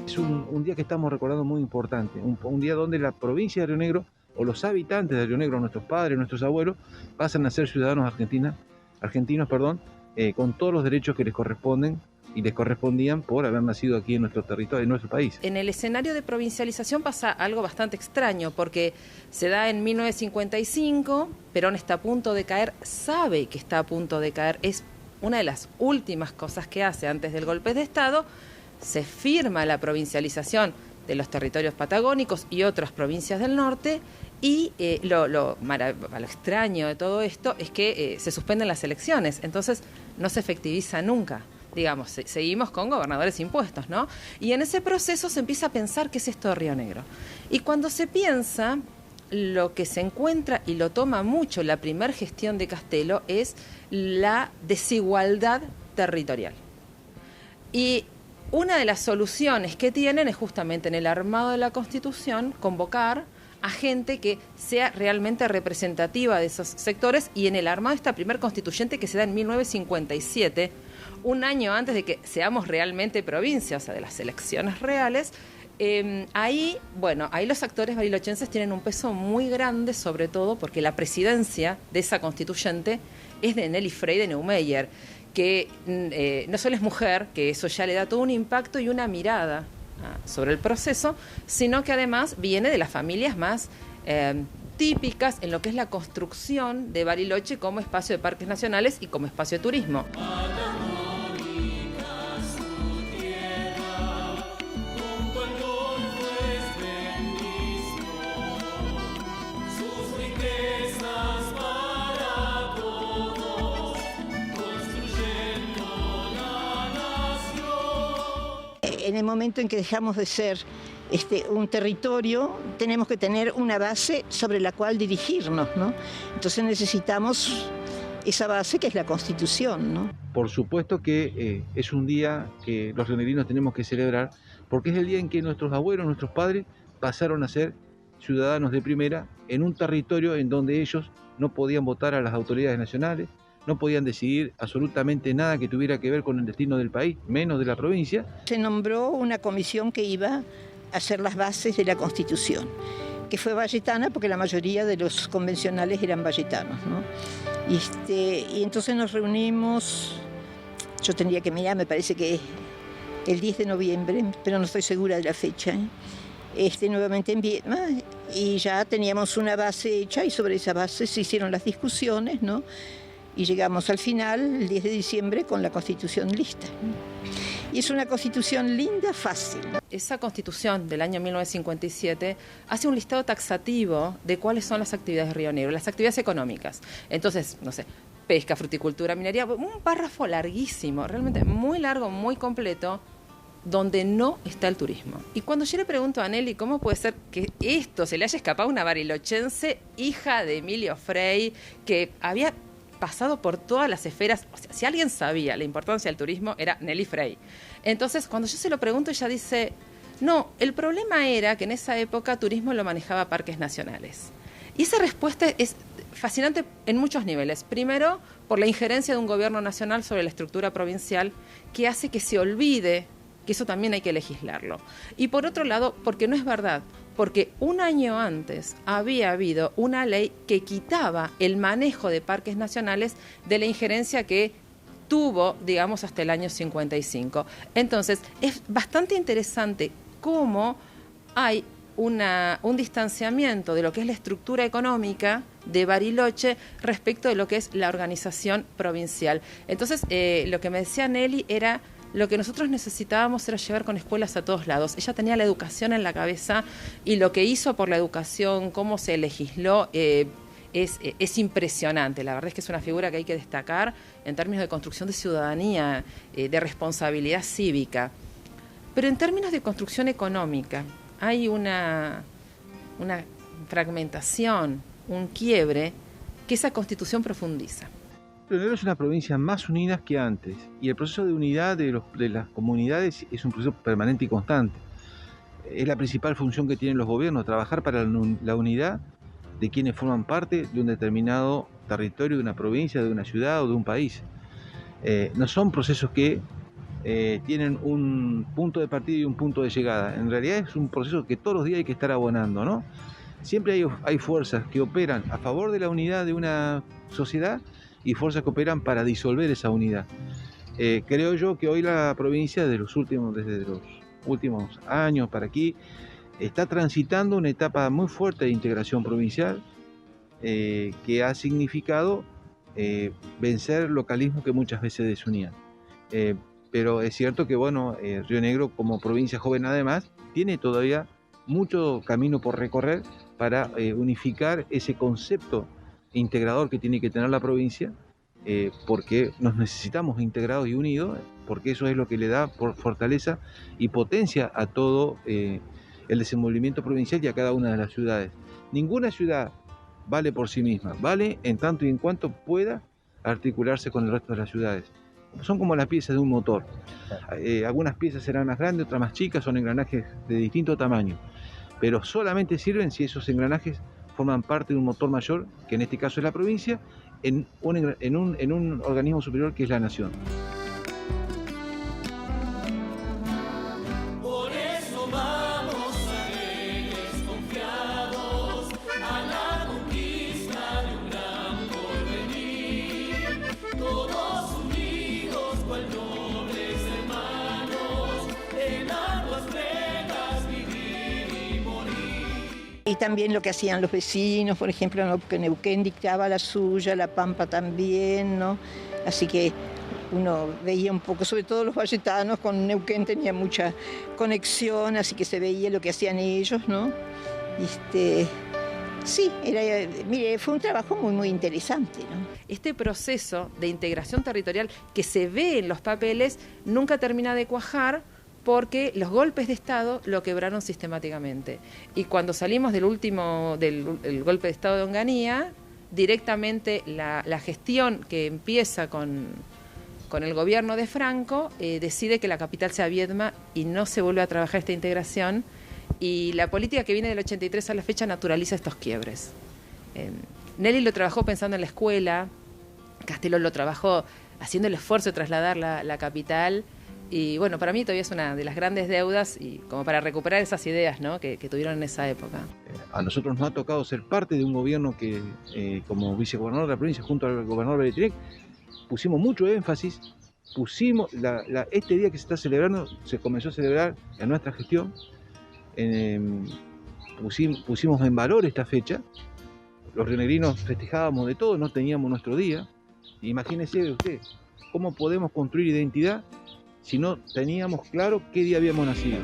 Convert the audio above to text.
Es un día que estamos recordando muy importante, un día donde la provincia de Río Negro, o los habitantes de Río Negro, nuestros padres, nuestros abuelos, pasan a ser ciudadanos argentinos, con todos los derechos que les corresponden y les correspondían por haber nacido aquí en nuestro territorio, en nuestro país. En el escenario de provincialización pasa algo bastante extraño, porque se da en 1955, Perón está a punto de caer, sabe que está a punto de caer, es una de las últimas cosas que hace antes del golpe de Estado, se firma la provincialización de los territorios patagónicos y otras provincias del norte, y lo extraño de todo esto es que se suspenden las elecciones, entonces no se efectiviza nunca. Digamos, seguimos con gobernadores impuestos, ¿no? Y en ese proceso se empieza a pensar qué es esto de Río Negro. Y cuando se piensa, lo que se encuentra y lo toma mucho la primer gestión de Castelo es la desigualdad territorial. Y una de las soluciones que tienen es justamente en el armado de la Constitución convocar a gente que sea realmente representativa de esos sectores, y en el armado de esta primer constituyente que se da en 1957, un año antes de que seamos realmente provincia, o sea, de las elecciones reales, ahí los actores barilochenses tienen un peso muy grande, sobre todo porque la presidencia de esa constituyente es de Nelly Frey de Neumayer, que no solo es mujer, que eso ya le da todo un impacto y una mirada sobre el proceso, sino que además viene de las familias más típicas en lo que es la construcción de Bariloche como espacio de parques nacionales y como espacio de turismo. En el momento en que dejamos de ser un territorio, tenemos que tener una base sobre la cual dirigirnos, ¿no? Entonces necesitamos esa base que es la Constitución, ¿no? Por supuesto que es un día que los rionegrinos tenemos que celebrar, porque es el día en que nuestros abuelos, nuestros padres, pasaron a ser ciudadanos de primera en un territorio en donde ellos no podían votar a las autoridades nacionales, no podían decidir absolutamente nada que tuviera que ver con el destino del país, menos de la provincia. Se nombró una comisión que iba a hacer las bases de la Constitución, que fue valletana porque la mayoría de los convencionales eran valletanos, ¿no? Y entonces nos reunimos, yo tendría que mirar, me parece que el 10 de noviembre, pero no estoy segura de la fecha, nuevamente en Viedma, y ya teníamos una base hecha y sobre esa base se hicieron las discusiones, ¿no? Y llegamos al final, el 10 de diciembre, con la Constitución lista. Y es una Constitución linda, fácil. Esa Constitución del año 1957 hace un listado taxativo de cuáles son las actividades de Río Negro, las actividades económicas. Entonces, no sé, pesca, fruticultura, minería, un párrafo larguísimo, realmente muy largo, muy completo, donde no está el turismo. Y cuando yo le pregunto a Nelly cómo puede ser que esto se le haya escapado a una barilochense, hija de Emilio Frey, que había pasado por todas las esferas, o sea, si alguien sabía la importancia del turismo era Nelly Frey. Entonces, cuando yo se lo pregunto, ella dice, no, el problema era que en esa época turismo lo manejaba Parques Nacionales. Y esa respuesta es fascinante en muchos niveles. Primero, por la injerencia de un gobierno nacional sobre la estructura provincial, que hace que se olvide que eso también hay que legislarlo. Y por otro lado, porque no es verdad, porque un año antes había habido una ley que quitaba el manejo de parques nacionales de la injerencia que tuvo, digamos, hasta el año 55. Entonces, es bastante interesante cómo hay un distanciamiento de lo que es la estructura económica de Bariloche respecto de lo que es la organización provincial. Entonces, lo que me decía Nelly era... Lo que nosotros necesitábamos era llevar con escuelas a todos lados. Ella tenía la educación en la cabeza y lo que hizo por la educación, cómo se legisló, es impresionante. La verdad es que es una figura que hay que destacar en términos de construcción de ciudadanía, de responsabilidad cívica. Pero en términos de construcción económica hay una fragmentación, un quiebre que esa Constitución profundiza. Río Negro es una provincia más unida que antes, y el proceso de unidad de las comunidades es un proceso permanente y constante. Es la principal función que tienen los gobiernos, trabajar para la unidad de quienes forman parte de un determinado territorio, de una provincia, de una ciudad o de un país. No son procesos que tienen un punto de partida y un punto de llegada. En realidad es un proceso que todos los días hay que estar abonando, ¿no? Siempre hay fuerzas que operan a favor de la unidad de una sociedad y fuerzas que operan para disolver esa unidad. Creo yo que hoy la provincia, desde los últimos años para aquí, está transitando una etapa muy fuerte de integración provincial que ha significado vencer localismos que muchas veces desunían. Pero es cierto que Río Negro, como provincia joven además, tiene todavía mucho camino por recorrer para unificar ese concepto integrador que tiene que tener la provincia, porque nos necesitamos integrados y unidos, porque eso es lo que le da fortaleza y potencia a todo el desenvolvimiento provincial y a cada una de las ciudades. Ninguna ciudad vale por sí misma, vale en tanto y en cuanto pueda articularse con el resto de las ciudades. Son como las piezas de un motor. Algunas piezas serán más grandes, otras más chicas, son engranajes de distinto tamaño, pero solamente sirven si esos engranajes forman parte de un motor mayor, que en este caso es la provincia, en un organismo superior que es la nación. Y también lo que hacían los vecinos, por ejemplo, ¿no? Porque Neuquén dictaba la suya, La Pampa también, ¿no? Así que uno veía un poco, sobre todo los valletanos, con Neuquén tenía mucha conexión, así que se veía lo que hacían ellos, ¿no? Sí, mire, fue un trabajo muy, muy interesante, ¿no? Este proceso de integración territorial que se ve en los papeles nunca termina de cuajar, porque los golpes de Estado lo quebraron sistemáticamente. Y cuando salimos del golpe de Estado de Onganía, directamente la gestión que empieza con el gobierno de Franco decide que la capital sea Viedma y no se vuelve a trabajar esta integración. Y la política que viene del 83 a la fecha naturaliza estos quiebres. Nelly lo trabajó pensando en la escuela, Castelló lo trabajó haciendo el esfuerzo de trasladar la capital. Y bueno, para mí todavía es una de las grandes deudas y como para recuperar esas ideas, ¿no? que tuvieron en esa época. A nosotros nos ha tocado ser parte de un gobierno que, como vicegobernador de la provincia, junto al gobernador Beletirek, pusimos mucho énfasis, este día que se está celebrando, se comenzó a celebrar en nuestra gestión, pusimos en valor esta fecha. Los rionegrinos festejábamos de todo, no teníamos nuestro día. Imagínense usted, ¿cómo podemos construir identidad si no teníamos claro qué día habíamos nacido?